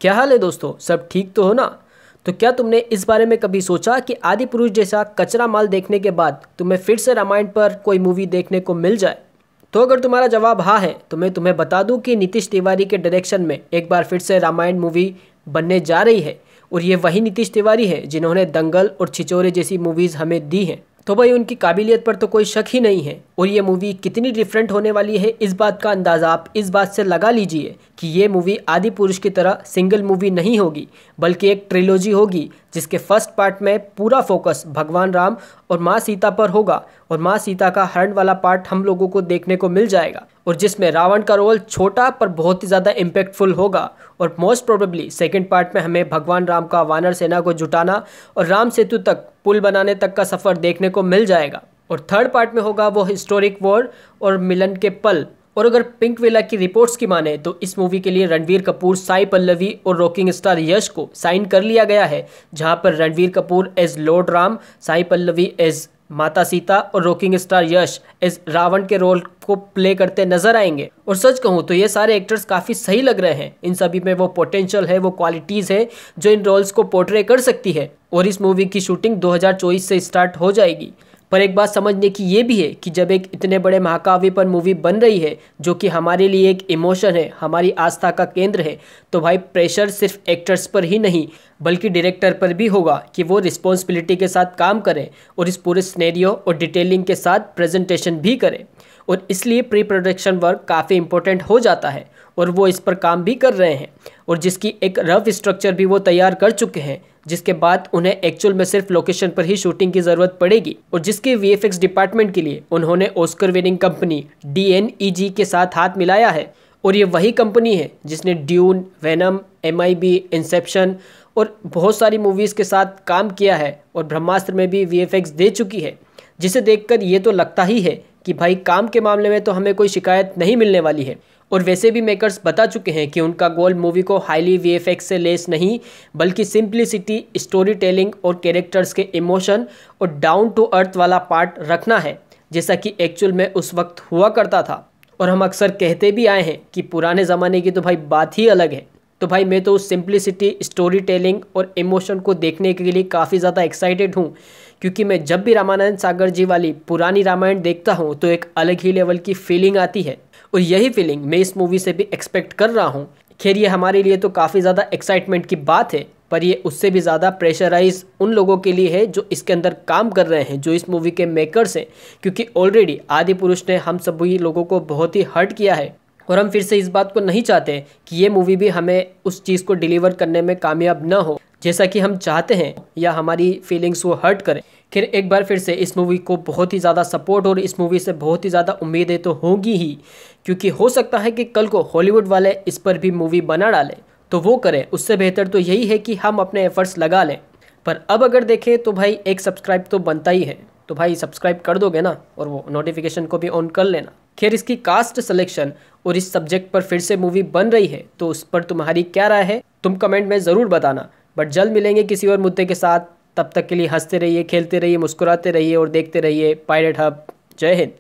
क्या हाल है दोस्तों, सब ठीक तो हो ना। तो क्या तुमने इस बारे में कभी सोचा कि आदि पुरुष जैसा कचरा माल देखने के बाद तुम्हें फिर से रामायण पर कोई मूवी देखने को मिल जाए? तो अगर तुम्हारा जवाब हाँ है तो मैं तुम्हें बता दूं कि नीतीश तिवारी के डायरेक्शन में एक बार फिर से रामायण मूवी बनने जा रही है। और ये वही नीतीश तिवारी है जिन्होंने दंगल और छिछोरे जैसी मूवीज़ हमें दी हैं। तो भाई उनकी काबिलियत पर तो कोई शक ही नहीं है। और ये मूवी कितनी डिफरेंट होने वाली है, इस बात का अंदाज़ा आप इस बात से लगा लीजिए कि ये मूवी आदि पुरुष की तरह सिंगल मूवी नहीं होगी, बल्कि एक ट्रिलॉजी होगी जिसके फर्स्ट पार्ट में पूरा फोकस भगवान राम और माँ सीता पर होगा और माँ सीता का हरण वाला पार्ट हम लोगों को देखने को मिल जाएगा, और जिसमें रावण का रोल छोटा पर बहुत ही ज़्यादा इम्पैक्टफुल होगा। और मोस्ट प्रोबेबली सेकंड पार्ट में हमें भगवान राम का वानर सेना को जुटाना और राम सेतु तक पुल बनाने तक का सफ़र देखने को मिल जाएगा। और थर्ड पार्ट में होगा वो हिस्टोरिक वॉर और मिलन के पल। और अगर पिंक विला की रिपोर्ट्स की माने तो इस मूवी के लिए रणवीर कपूर, साई पल्लवी और रॉकिंग स्टार यश को साइन कर लिया गया है, जहां पर Ranbir Kapoor as lord Ram, Sai Pallavi as माता सीता और rocking star Yash as Ravan के रोल को प्ले करते नजर आएंगे। और सच कहूँ तो ये सारे एक्टर्स काफ़ी सही लग रहे हैं। इन सभी में वो पोटेंशियल है, वो क्वालिटीज़ है जो इन रोल्स को पोर्ट्रे कर सकती है। और इस मूवी की शूटिंग 2024 से स्टार्ट हो जाएगी। पर एक बात समझने की ये भी है कि जब एक इतने बड़े महाकाव्य पर मूवी बन रही है जो कि हमारे लिए एक इमोशन है, हमारी आस्था का केंद्र है, तो भाई प्रेशर सिर्फ एक्टर्स पर ही नहीं बल्कि डायरेक्टर पर भी होगा कि वो रिस्पॉन्सिबिलिटी के साथ काम करें और इस पूरे सिनेरियो और डिटेलिंग के साथ प्रेजेंटेशन भी करें। और इसलिए प्री प्रोडक्शन वर्क काफ़ी इंपॉर्टेंट हो जाता है और वो इस पर काम भी कर रहे हैं और जिसकी एक रफ स्ट्रक्चर भी वो तैयार कर चुके हैं, जिसके बाद उन्हें एक्चुअल में सिर्फ लोकेशन पर ही शूटिंग की ज़रूरत पड़ेगी। और जिसके वीएफएक्स डिपार्टमेंट के लिए उन्होंने ऑस्कर विनिंग कंपनी DNEG के साथ हाथ मिलाया है। और ये वही कंपनी है जिसने ड्यून, वेनम, MIB, इंसेप्शन और बहुत सारी मूवीज़ के साथ काम किया है और ब्रह्मास्त्र में भी VFX दे चुकी है, जिसे देखकर ये तो लगता ही है कि भाई काम के मामले में तो हमें कोई शिकायत नहीं मिलने वाली है। और वैसे भी मेकर्स बता चुके हैं कि उनका गोल मूवी को हाईली VFX से लेस नहीं बल्कि सिंप्लिसिटी, स्टोरी टेलिंग और कैरेक्टर्स के इमोशन और डाउन टू अर्थ वाला पार्ट रखना है, जैसा कि एक्चुअल में उस वक्त हुआ करता था। और हम अक्सर कहते भी आए हैं कि पुराने ज़माने की तो भाई बात ही अलग है। तो भाई मैं तो उस सिंप्लिसिटी, स्टोरी टेलिंग और इमोशन को देखने के लिए काफ़ी ज़्यादा एक्साइटेड हूँ, क्योंकि मैं जब भी रामानंद सागर जी वाली पुरानी रामायण देखता हूँ तो एक अलग ही लेवल की फीलिंग आती है। और यही फीलिंग मैं इस मूवी से भी एक्सपेक्ट कर रहा हूँ। खैर ये हमारे लिए तो काफ़ी ज़्यादा एक्साइटमेंट की बात है, पर ये उससे भी ज़्यादा प्रेशराइज उन लोगों के लिए है जो इसके अंदर काम कर रहे हैं, जो इस मूवी के मेकर्स हैं, क्योंकि ऑलरेडी आदि पुरुष ने हम सभी लोगों को बहुत ही हर्ट किया है। और हम फिर से इस बात को नहीं चाहते कि ये मूवी भी हमें उस चीज़ को डिलीवर करने में कामयाब ना हो जैसा कि हम चाहते हैं, या हमारी फीलिंग्स वो हर्ट करें। खैर एक बार फिर से इस मूवी को बहुत ही ज़्यादा सपोर्ट और इस मूवी से बहुत ही ज़्यादा उम्मीदें तो होंगी ही, क्योंकि हो सकता है कि कल को हॉलीवुड वाले इस पर भी मूवी बना डालें, तो वो करें। उससे बेहतर तो यही है कि हम अपने एफर्ट्स लगा लें। पर अब अगर देखें तो भाई एक सब्सक्राइब तो बनता ही है, तो भाई सब्सक्राइब कर दोगे ना, और वो नोटिफिकेशन को भी ऑन कर लेना। खैर इसकी कास्ट सिलेक्शन और इस सब्जेक्ट पर फिर से मूवी बन रही है, तो उस पर तुम्हारी क्या राय है तुम कमेंट में ज़रूर बताना। बट जल्द मिलेंगे किसी और मुद्दे के साथ, तब तक के लिए हंसते रहिए, खेलते रहिए, मुस्कुराते रहिए और देखते रहिए पायरेट हब। जय हिंद।